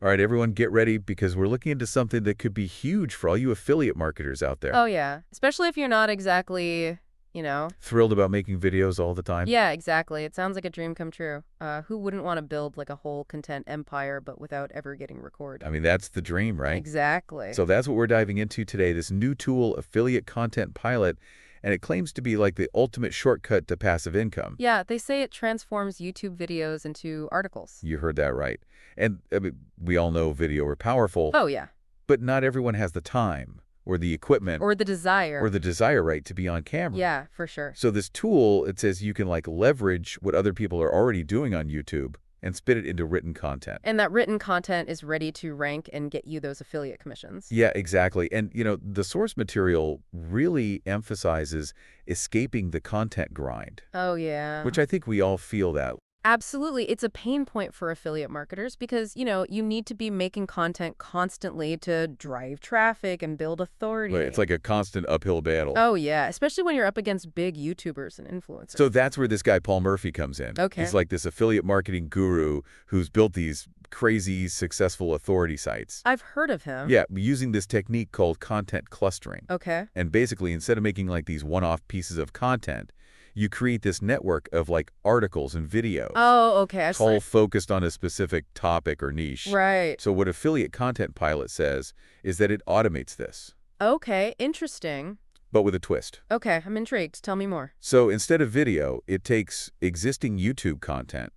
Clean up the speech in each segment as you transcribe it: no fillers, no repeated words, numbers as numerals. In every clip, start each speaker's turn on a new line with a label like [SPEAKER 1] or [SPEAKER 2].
[SPEAKER 1] All right, everyone, get ready because we're looking into something that could be huge for all you affiliate marketers out there.
[SPEAKER 2] Oh, yeah. Especially if you're not exactly, you know.
[SPEAKER 1] Thrilled about making videos all the time?
[SPEAKER 2] Yeah, exactly. It sounds like a dream come true. Who wouldn't want to build like a whole content empire but without ever getting record?
[SPEAKER 1] I mean, that's the dream, right?
[SPEAKER 2] Exactly.
[SPEAKER 1] So that's what we're diving into today, this new tool, Affiliate Content Pilot, and it claims to be like the ultimate shortcut to passive income.
[SPEAKER 2] Yeah, they say it transforms YouTube videos into articles.
[SPEAKER 1] You heard that right. And I mean, we all know video are powerful,
[SPEAKER 2] Oh, yeah.
[SPEAKER 1] but not everyone has the time or the equipment
[SPEAKER 2] Or the desire.
[SPEAKER 1] or the desire, right, to be on camera.
[SPEAKER 2] Yeah, for sure.
[SPEAKER 1] So this tool, it says you can like leverage what other people are already doing on YouTube and spit it into written content.
[SPEAKER 2] And that written content is ready to rank and get you those affiliate commissions.
[SPEAKER 1] Yeah, exactly. And, the source material really emphasizes escaping the content grind,
[SPEAKER 2] Oh, yeah.
[SPEAKER 1] which I think we all feel that.
[SPEAKER 2] Absolutely. It's a pain point for affiliate marketers because, you need to be making content constantly to drive traffic and build authority.
[SPEAKER 1] Right, it's like a constant uphill battle.
[SPEAKER 2] Oh, yeah, especially when you're up against big YouTubers and influencers.
[SPEAKER 1] So that's where this guy, Paul Murphy, comes in.
[SPEAKER 2] Okay.
[SPEAKER 1] He's like this affiliate marketing guru who's built these crazy, successful authority sites.
[SPEAKER 2] I've heard of him.
[SPEAKER 1] Yeah, using this technique called content clustering.
[SPEAKER 2] Okay.
[SPEAKER 1] And basically, instead of making like these one-off pieces of content, you create this network of like articles and videos.
[SPEAKER 2] Oh, okay.
[SPEAKER 1] It's all focused on a specific topic or niche.
[SPEAKER 2] Right.
[SPEAKER 1] So what Affiliate Content Pilot says is that it automates this,
[SPEAKER 2] Okay, interesting.
[SPEAKER 1] but with a twist.
[SPEAKER 2] Okay, I'm intrigued. Tell me more.
[SPEAKER 1] So instead of video, it takes existing YouTube content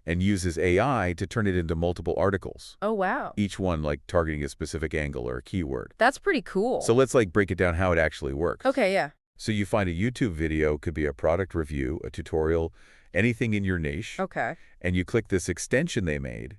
[SPEAKER 1] and uses AI to turn it into multiple articles,
[SPEAKER 2] Oh, wow.
[SPEAKER 1] each one like targeting a specific angle or a keyword.
[SPEAKER 2] That's pretty cool.
[SPEAKER 1] So let's like break it down how it actually works.
[SPEAKER 2] Okay, yeah.
[SPEAKER 1] So you find a YouTube video, could be a product review, a tutorial, anything in your niche,
[SPEAKER 2] Okay.
[SPEAKER 1] and you click this extension they made,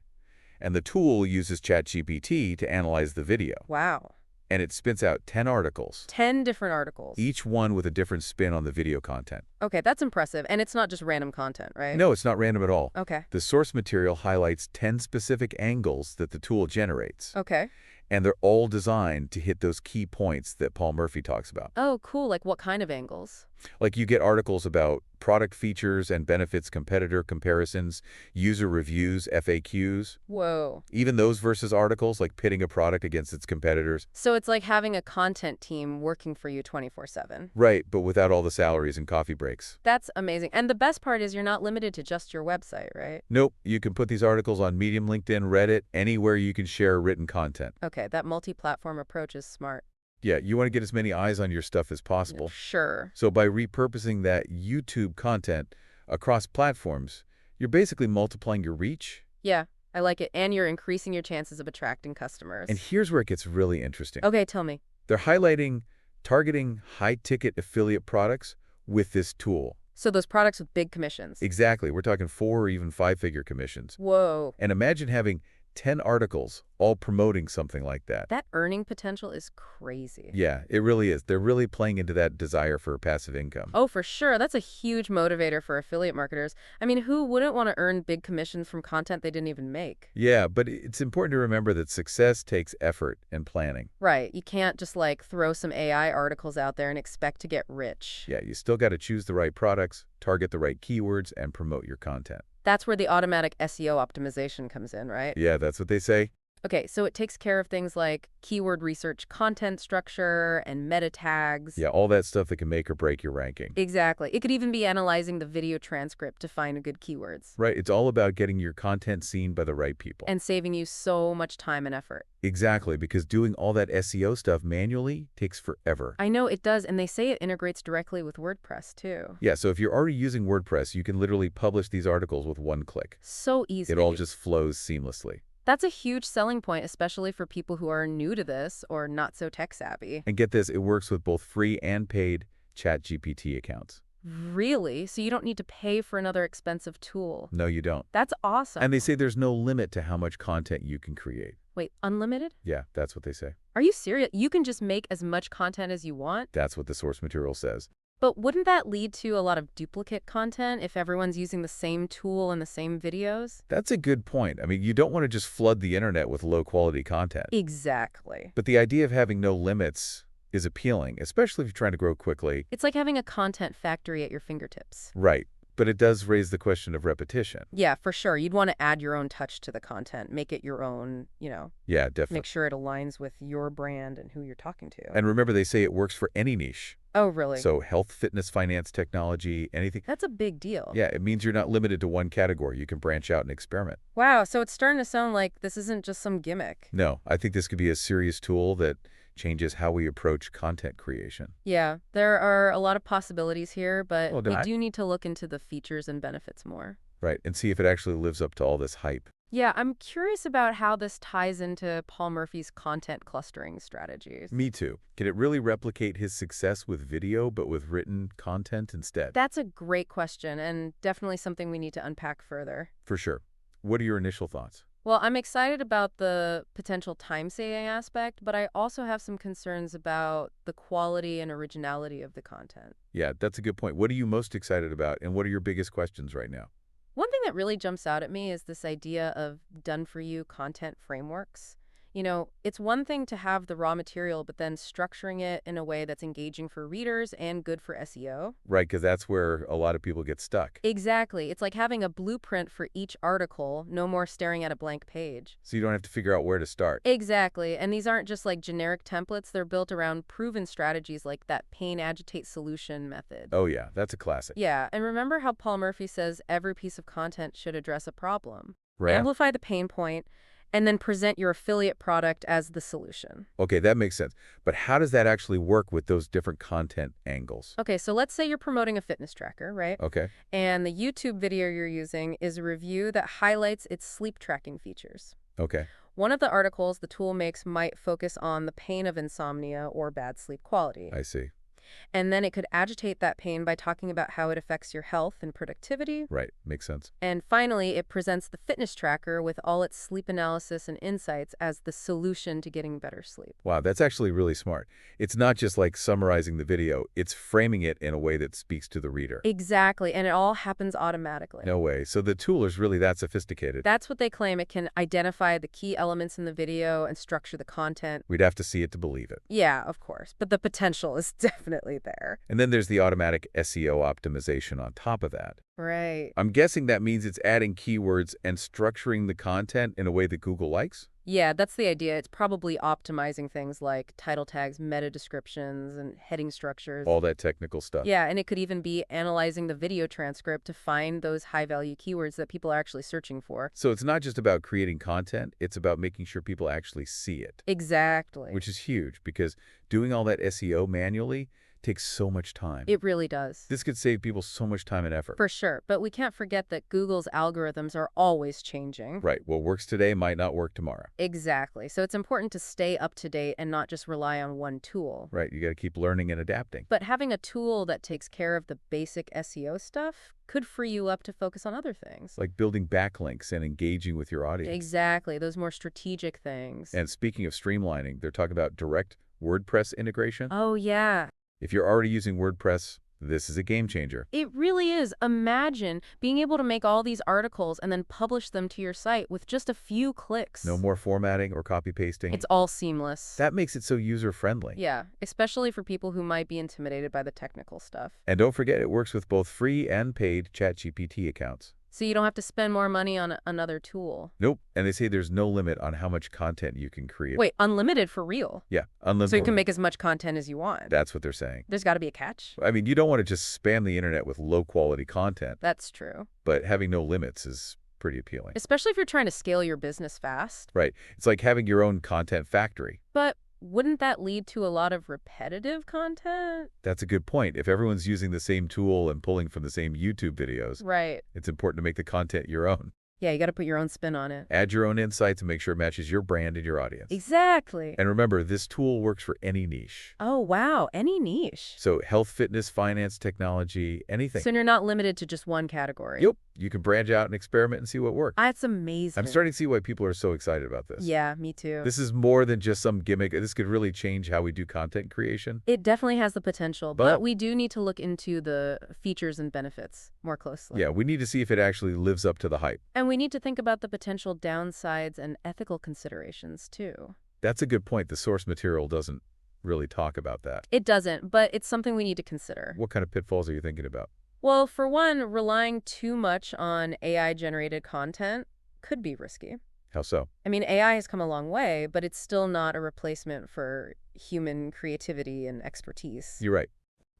[SPEAKER 1] and the tool uses ChatGPT to analyze the video.
[SPEAKER 2] Wow.
[SPEAKER 1] And it spits out 10 articles,
[SPEAKER 2] 10 different articles.
[SPEAKER 1] each one with a different spin on the video content.
[SPEAKER 2] Okay, that's impressive. And it's not just random content, right?
[SPEAKER 1] No, it's not random at all.
[SPEAKER 2] Okay.
[SPEAKER 1] The source material highlights 10 specific angles that the tool generates,
[SPEAKER 2] Okay.
[SPEAKER 1] and they're all designed to hit those key points that Paul Murphy talks about.
[SPEAKER 2] Oh, cool. Like what kind of angles?
[SPEAKER 1] Like you get articles about product features and benefits, competitor comparisons, user reviews, FAQs,
[SPEAKER 2] Whoa.
[SPEAKER 1] even those versus articles like pitting a product against its competitors.
[SPEAKER 2] So it's like having a content team working for you 24/7.
[SPEAKER 1] Right, but without all the salaries and coffee breaks.
[SPEAKER 2] That's amazing. And the best part is you're not limited to just your website, right?
[SPEAKER 1] Nope, you can put these articles on Medium, LinkedIn, Reddit, anywhere you can share written content.
[SPEAKER 2] Okay, that multi-platform approach is smart.
[SPEAKER 1] Yeah, you want to get as many eyes on your stuff as possible.
[SPEAKER 2] Sure.
[SPEAKER 1] So by repurposing that YouTube content across platforms, you're basically multiplying your reach.
[SPEAKER 2] Yeah, I like it. And you're increasing your chances of attracting customers.
[SPEAKER 1] And here's where it gets really interesting.
[SPEAKER 2] Okay, tell me.
[SPEAKER 1] They're highlighting targeting high-ticket affiliate products with this tool.
[SPEAKER 2] So those products with big commissions.
[SPEAKER 1] Exactly. We're talking 4 or even 5-figure commissions.
[SPEAKER 2] Whoa.
[SPEAKER 1] And imagine having 10 articles all promoting something like that.
[SPEAKER 2] That earning potential is crazy.
[SPEAKER 1] Yeah, it really is. They're really playing into that desire for passive income.
[SPEAKER 2] Oh, for sure. That's a huge motivator for affiliate marketers. I mean, who wouldn't want to earn big commissions from content they didn't even make?
[SPEAKER 1] Yeah, but it's important to remember that success takes effort and planning.
[SPEAKER 2] Right. You can't just like throw some AI articles out there and expect to get rich.
[SPEAKER 1] Yeah, you still got to choose the right products, target the right keywords, and promote your content.
[SPEAKER 2] That's where the automatic SEO optimization comes in, right?
[SPEAKER 1] Yeah, that's what they say.
[SPEAKER 2] Okay, so it takes care of things like keyword research, content structure, and meta tags.
[SPEAKER 1] Yeah, all that stuff that can make or break your ranking.
[SPEAKER 2] Exactly. It could even be analyzing the video transcript to find good keywords.
[SPEAKER 1] Right, it's all about getting your content seen by the right people.
[SPEAKER 2] And saving you so much time and effort.
[SPEAKER 1] Exactly, because doing all that SEO stuff manually takes forever.
[SPEAKER 2] I know it does, and they say it integrates directly with WordPress, too.
[SPEAKER 1] Yeah, so if you're already using WordPress, you can literally publish these articles with one click.
[SPEAKER 2] So easy.
[SPEAKER 1] It all just flows seamlessly.
[SPEAKER 2] That's a huge selling point, especially for people who are new to this or not so tech savvy.
[SPEAKER 1] And get this, it works with both free and paid ChatGPT accounts.
[SPEAKER 2] Really? So you don't need to pay for another expensive tool?
[SPEAKER 1] No, you don't.
[SPEAKER 2] That's awesome.
[SPEAKER 1] And they say there's no limit to how much content you can create.
[SPEAKER 2] Wait, unlimited?
[SPEAKER 1] Yeah, that's what they say.
[SPEAKER 2] Are you serious? You can just make as much content as you want?
[SPEAKER 1] That's what the source material says.
[SPEAKER 2] But wouldn't that lead to a lot of duplicate content if everyone's using the same tool and the same videos?
[SPEAKER 1] That's a good point. I mean, you don't want to just flood the internet with low-quality content.
[SPEAKER 2] Exactly.
[SPEAKER 1] But the idea of having no limits is appealing, especially if you're trying to grow quickly.
[SPEAKER 2] It's like having a content factory at your fingertips.
[SPEAKER 1] Right. But it does raise the question of repetition.
[SPEAKER 2] Yeah, for sure. You'd want to add your own touch to the content, make it your own,
[SPEAKER 1] Yeah,
[SPEAKER 2] make
[SPEAKER 1] definitely.
[SPEAKER 2] sure it aligns with your brand and who you're talking to.
[SPEAKER 1] And remember, they say it works for any niche.
[SPEAKER 2] Oh, really?
[SPEAKER 1] So health, fitness, finance, technology, anything.
[SPEAKER 2] That's a big deal.
[SPEAKER 1] Yeah, it means you're not limited to one category. You can branch out and experiment.
[SPEAKER 2] Wow, so it's starting to sound like this isn't just some gimmick.
[SPEAKER 1] No, I think this could be a serious tool that changes how we approach content creation.
[SPEAKER 2] Yeah, there are a lot of possibilities here, but
[SPEAKER 1] Well,
[SPEAKER 2] we
[SPEAKER 1] I,
[SPEAKER 2] do need to look into the features and benefits more.
[SPEAKER 1] right, and see if it actually lives up to all this hype.
[SPEAKER 2] Yeah, I'm curious about how this ties into Paul Murphy's content clustering strategies.
[SPEAKER 1] Me too. Can it really replicate his success with video, but with written content instead?
[SPEAKER 2] That's a great question and definitely something we need to unpack further.
[SPEAKER 1] For sure. What are your initial thoughts?
[SPEAKER 2] Well, I'm excited about the potential time-saving aspect, but I also have some concerns about the quality and originality of the content.
[SPEAKER 1] Yeah, that's a good point. What are you most excited about, and what are your biggest questions right now?
[SPEAKER 2] One thing that really jumps out at me is this idea of done-for-you content frameworks. It's one thing to have the raw material, but then structuring it in a way that's engaging for readers and good for SEO.
[SPEAKER 1] Right, because that's where a lot of people get stuck.
[SPEAKER 2] Exactly. It's like having a blueprint for each article, no more staring at a blank page.
[SPEAKER 1] So you don't have to figure out where to start.
[SPEAKER 2] Exactly. And these aren't just like generic templates, they're built around proven strategies like that pain, agitate, solution method.
[SPEAKER 1] Oh yeah, that's a classic.
[SPEAKER 2] Yeah, and remember how Paul Murphy says every piece of content should address a problem.
[SPEAKER 1] Right.
[SPEAKER 2] Amplify the pain point, and then present your affiliate product as the solution.
[SPEAKER 1] Okay, that makes sense. But how does that actually work with those different content angles?
[SPEAKER 2] Okay, so let's say you're promoting a fitness tracker, right?
[SPEAKER 1] Okay,
[SPEAKER 2] And the YouTube video you're using is a review that highlights its sleep tracking features.
[SPEAKER 1] okay,
[SPEAKER 2] One of the articles the tool makes might focus on the pain of insomnia or bad sleep quality.
[SPEAKER 1] I see.
[SPEAKER 2] And then it could agitate that pain by talking about how it affects your health and productivity.
[SPEAKER 1] Right, makes sense.
[SPEAKER 2] And finally, it presents the fitness tracker with all its sleep analysis and insights as the solution to getting better sleep.
[SPEAKER 1] Wow, that's actually really smart. It's not just like summarizing the video, it's framing it in a way that speaks to the reader.
[SPEAKER 2] Exactly, and it all happens automatically.
[SPEAKER 1] No way. So the tool is really that sophisticated.
[SPEAKER 2] That's what they claim. It can identify the key elements in the video and structure the content.
[SPEAKER 1] We'd have to see it to believe it.
[SPEAKER 2] Yeah, of course, but the potential is definitely there.
[SPEAKER 1] And then there's the automatic SEO optimization on top of that.
[SPEAKER 2] Right.
[SPEAKER 1] I'm guessing that means it's adding keywords and structuring the content in a way that Google likes?
[SPEAKER 2] Yeah, that's the idea. It's probably optimizing things like title tags, meta descriptions, and heading structures.
[SPEAKER 1] All that technical stuff.
[SPEAKER 2] Yeah, and it could even be analyzing the video transcript to find those high-value keywords that people are actually searching for.
[SPEAKER 1] So it's not just about creating content, it's about making sure people actually see it.
[SPEAKER 2] Exactly.
[SPEAKER 1] Which is huge because doing all that SEO manually takes so much time.
[SPEAKER 2] It really does.
[SPEAKER 1] This could save people so much time and effort.
[SPEAKER 2] For sure, but we can't forget that Google's algorithms are always changing.
[SPEAKER 1] Right. What works today might not work tomorrow.
[SPEAKER 2] Exactly. So it's important to stay up to date and not just rely on one tool.
[SPEAKER 1] Right. You got to keep learning and adapting.
[SPEAKER 2] But having a tool that takes care of the basic SEO stuff could free you up to focus on other things.
[SPEAKER 1] Like building backlinks and engaging with your audience.
[SPEAKER 2] Exactly. Those more strategic things.
[SPEAKER 1] And speaking of streamlining, they're talking about direct WordPress integration.
[SPEAKER 2] Oh, yeah.
[SPEAKER 1] If you're already using WordPress, this is a game changer.
[SPEAKER 2] It really is. Imagine being able to make all these articles and then publish them to your site with just a few clicks.
[SPEAKER 1] No more formatting or copy pasting.
[SPEAKER 2] It's all seamless.
[SPEAKER 1] That makes it so user-friendly.
[SPEAKER 2] Yeah, especially for people who might be intimidated by the technical stuff.
[SPEAKER 1] And don't forget, it works with both free and paid ChatGPT accounts.
[SPEAKER 2] So you don't have to spend more money on another tool.
[SPEAKER 1] Nope. And they say there's no limit on how much content you can create.
[SPEAKER 2] Wait, unlimited for real?
[SPEAKER 1] Yeah, unlimited.
[SPEAKER 2] So you can make as much content as you want.
[SPEAKER 1] That's what they're saying.
[SPEAKER 2] There's got to be a catch.
[SPEAKER 1] I mean, you don't want to just spam the internet with low-quality content,
[SPEAKER 2] That's true.
[SPEAKER 1] but having no limits is pretty appealing.
[SPEAKER 2] Especially if you're trying to scale your business fast.
[SPEAKER 1] Right. It's like having your own content factory.
[SPEAKER 2] But wouldn't that lead to a lot of repetitive content?
[SPEAKER 1] That's a good point. If everyone's using the same tool and pulling from the same YouTube videos,
[SPEAKER 2] Right.
[SPEAKER 1] it's important to make the content your own.
[SPEAKER 2] Yeah, you got to put your own spin on it.
[SPEAKER 1] Add your own insights and make sure it matches your brand and your audience.
[SPEAKER 2] Exactly.
[SPEAKER 1] And remember, this tool works for any niche.
[SPEAKER 2] Oh, wow. Any niche.
[SPEAKER 1] So health, fitness, finance, technology, anything.
[SPEAKER 2] So you're not limited to just one category.
[SPEAKER 1] Yep. You can branch out and experiment and see what works.
[SPEAKER 2] That's amazing.
[SPEAKER 1] I'm starting to see why people are so excited about this.
[SPEAKER 2] Yeah, me too.
[SPEAKER 1] This is more than just some gimmick. This could really change how we do content creation.
[SPEAKER 2] It definitely has the potential,
[SPEAKER 1] But-
[SPEAKER 2] but we do need to look into the features and benefits more closely.
[SPEAKER 1] Yeah, we need to see if it actually lives up to the hype.
[SPEAKER 2] And we need to think about the potential downsides and ethical considerations too.
[SPEAKER 1] That's a good point. The source material doesn't really talk about that.
[SPEAKER 2] It doesn't, but it's something we need to consider.
[SPEAKER 1] What kind of pitfalls are you thinking about?
[SPEAKER 2] Well, for one, relying too much on AI-generated content could be risky.
[SPEAKER 1] How so?
[SPEAKER 2] I mean, AI has come a long way, but it's still not a replacement for human creativity and expertise.
[SPEAKER 1] You're right.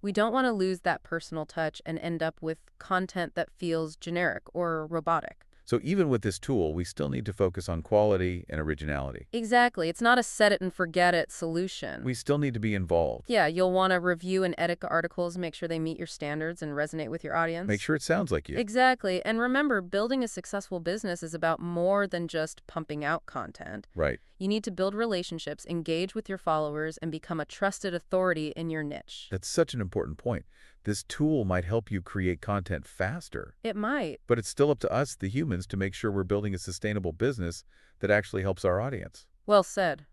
[SPEAKER 2] We don't want to lose that personal touch and end up with content that feels generic or robotic.
[SPEAKER 1] So even with this tool, we still need to focus on quality and originality.
[SPEAKER 2] Exactly. It's not a set it and forget it solution.
[SPEAKER 1] We still need to be involved.
[SPEAKER 2] Yeah, you'll want to review and edit articles, make sure they meet your standards and resonate with your
[SPEAKER 1] Make
[SPEAKER 2] audience.
[SPEAKER 1] sure it sounds like you.
[SPEAKER 2] Exactly. And remember, building a successful business is about more than just pumping out content.
[SPEAKER 1] Right.
[SPEAKER 2] You need to build relationships, engage with your followers, and become a trusted authority in your niche.
[SPEAKER 1] That's such an important point. This tool might help you create content faster,
[SPEAKER 2] It might.
[SPEAKER 1] but it's still up to us, the humans, to make sure we're building a sustainable business that actually helps our audience.
[SPEAKER 2] Well said.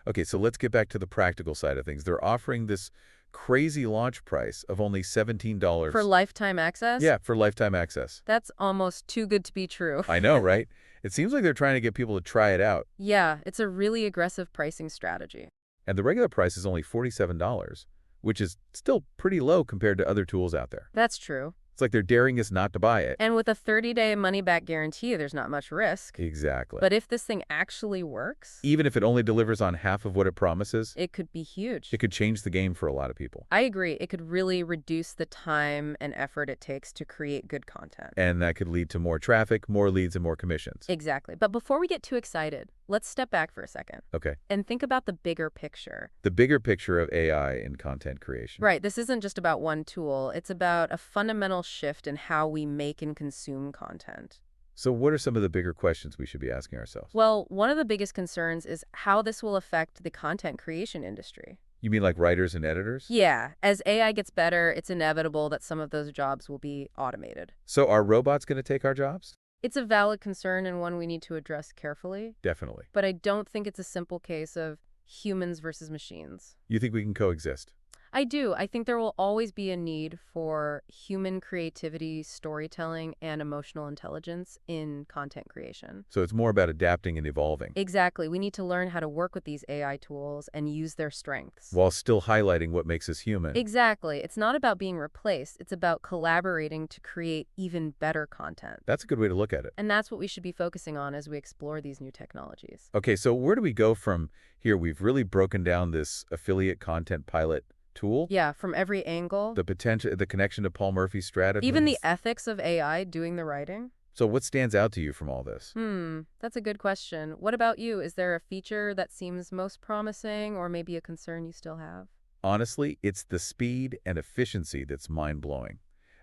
[SPEAKER 1] Okay, so let's get back to the practical side of things. They're offering this crazy launch price of only $17.
[SPEAKER 2] For lifetime access?
[SPEAKER 1] Yeah, for lifetime access.
[SPEAKER 2] That's almost too good to be true.
[SPEAKER 1] I know, right? It seems like they're trying to get people to try it out.
[SPEAKER 2] Yeah, it's a really aggressive pricing strategy.
[SPEAKER 1] And the regular price is only $47, which is still pretty low compared to other tools out there.
[SPEAKER 2] That's true.
[SPEAKER 1] It's like they're daring us not to buy it.
[SPEAKER 2] And with a 30-day money-back guarantee, there's not much risk.
[SPEAKER 1] Exactly.
[SPEAKER 2] But if this thing actually works,
[SPEAKER 1] Even if it only delivers on half of what it promises,
[SPEAKER 2] it could be huge.
[SPEAKER 1] it could change the game for a lot of people.
[SPEAKER 2] I agree. It could really reduce the time and effort it takes to create good content.
[SPEAKER 1] And that could lead to more traffic, more leads, and more commissions.
[SPEAKER 2] Exactly. But before we get too excited, let's step back for a second
[SPEAKER 1] Okay.
[SPEAKER 2] and think about the bigger picture.
[SPEAKER 1] The bigger picture of AI in content creation.
[SPEAKER 2] Right. This isn't just about one tool. It's about a fundamental shift in how we make and consume content.
[SPEAKER 1] So what are some of the bigger questions we should be asking ourselves?
[SPEAKER 2] Well, one of the biggest concerns is how this will affect the content creation industry.
[SPEAKER 1] You mean like writers and editors?
[SPEAKER 2] Yeah, as AI gets better, it's inevitable that some of those jobs will be automated.
[SPEAKER 1] So are robots going to take our jobs?
[SPEAKER 2] It's a valid concern and one we need to address carefully,
[SPEAKER 1] Definitely.
[SPEAKER 2] but I don't think it's a simple case of humans versus machines.
[SPEAKER 1] You think we can coexist?
[SPEAKER 2] I do. I think there will always be a need for human creativity, storytelling, and emotional intelligence in content creation.
[SPEAKER 1] So it's more about adapting and evolving,
[SPEAKER 2] Exactly. We need to learn how to work with these AI tools and use their strengths.
[SPEAKER 1] while still highlighting what makes us human.
[SPEAKER 2] Exactly. It's not about being replaced. It's about collaborating to create even better content.
[SPEAKER 1] That's a good way to look at it.
[SPEAKER 2] And that's what we should be focusing on as we explore these new technologies.
[SPEAKER 1] Okay, so where do we go from here? We've really broken down this affiliate content pilot tool,
[SPEAKER 2] Yeah, from every angle.
[SPEAKER 1] the potential, the connection to Paul Murphy's strategy.
[SPEAKER 2] Even the ethics of AI doing the writing.
[SPEAKER 1] So what stands out to you from all this?
[SPEAKER 2] That's a good question. What about you? Is there a feature that seems most promising or maybe a concern you still have?
[SPEAKER 1] Honestly, it's the speed and efficiency that's mind-blowing.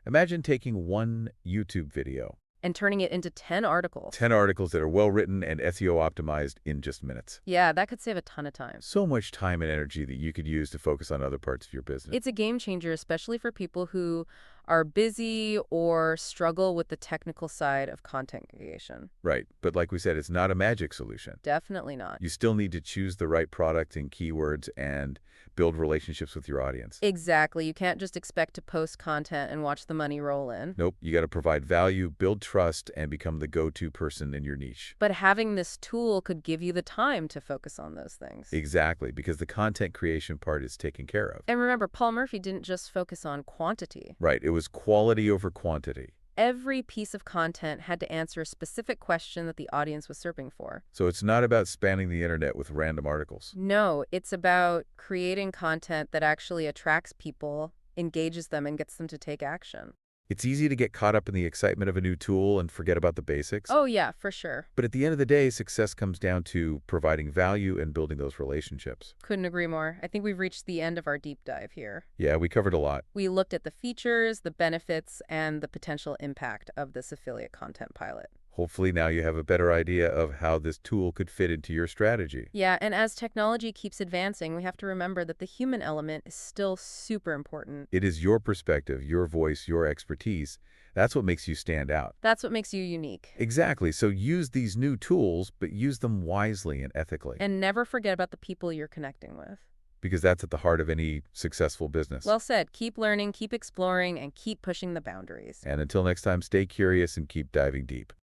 [SPEAKER 1] Imagine taking one YouTube video,
[SPEAKER 2] And turning it into 10 articles.
[SPEAKER 1] 10 articles that are well-written and SEO optimized in just minutes.
[SPEAKER 2] Yeah, that could save a ton of time.
[SPEAKER 1] So much time and energy that you could use to focus on other parts of your business.
[SPEAKER 2] It's a game changer, especially for people who are busy or struggle with the technical side of content creation.
[SPEAKER 1] Right, but like we said, it's not a magic solution.
[SPEAKER 2] Definitely not.
[SPEAKER 1] You still need to choose the right product and keywords and build relationships with your audience.
[SPEAKER 2] Exactly. You can't just expect to post content and watch the money roll in.
[SPEAKER 1] Nope, you got to provide value, build trust, and become the go-to person in your niche.
[SPEAKER 2] But having this tool could give you the time to focus on those things.
[SPEAKER 1] Exactly, because the content creation part is taken care of.
[SPEAKER 2] And remember, Paul Murphy didn't just focus on quantity.
[SPEAKER 1] Right, it was quality over quantity.
[SPEAKER 2] Every piece of content had to answer a specific question that the audience was searching for.
[SPEAKER 1] So it's not about spanning the internet with random articles.
[SPEAKER 2] No, it's about creating content that actually attracts people, engages them, and gets them to take action.
[SPEAKER 1] It's easy to get caught up in the excitement of a new tool and forget about the basics.
[SPEAKER 2] Oh, yeah, for sure.
[SPEAKER 1] But at the end of the day, success comes down to providing value and building those relationships.
[SPEAKER 2] Couldn't agree more. I think we've reached the end of our deep dive here.
[SPEAKER 1] Yeah, we covered a lot.
[SPEAKER 2] We looked at the features, the benefits, and the potential impact of this affiliate content pilot.
[SPEAKER 1] Hopefully now you have a better idea of how this tool could fit into your strategy.
[SPEAKER 2] Yeah, and as technology keeps advancing, we have to remember that the human element is still super important.
[SPEAKER 1] It is your perspective, your voice, your expertise. That's what makes you stand out.
[SPEAKER 2] That's what makes you unique.
[SPEAKER 1] Exactly. So use these new tools, but use them wisely and ethically.
[SPEAKER 2] And never forget about the people you're connecting with.
[SPEAKER 1] Because that's at the heart of any successful business.
[SPEAKER 2] Well said. Keep learning, keep exploring, and keep pushing the boundaries.
[SPEAKER 1] And until next time, stay curious and keep diving deep.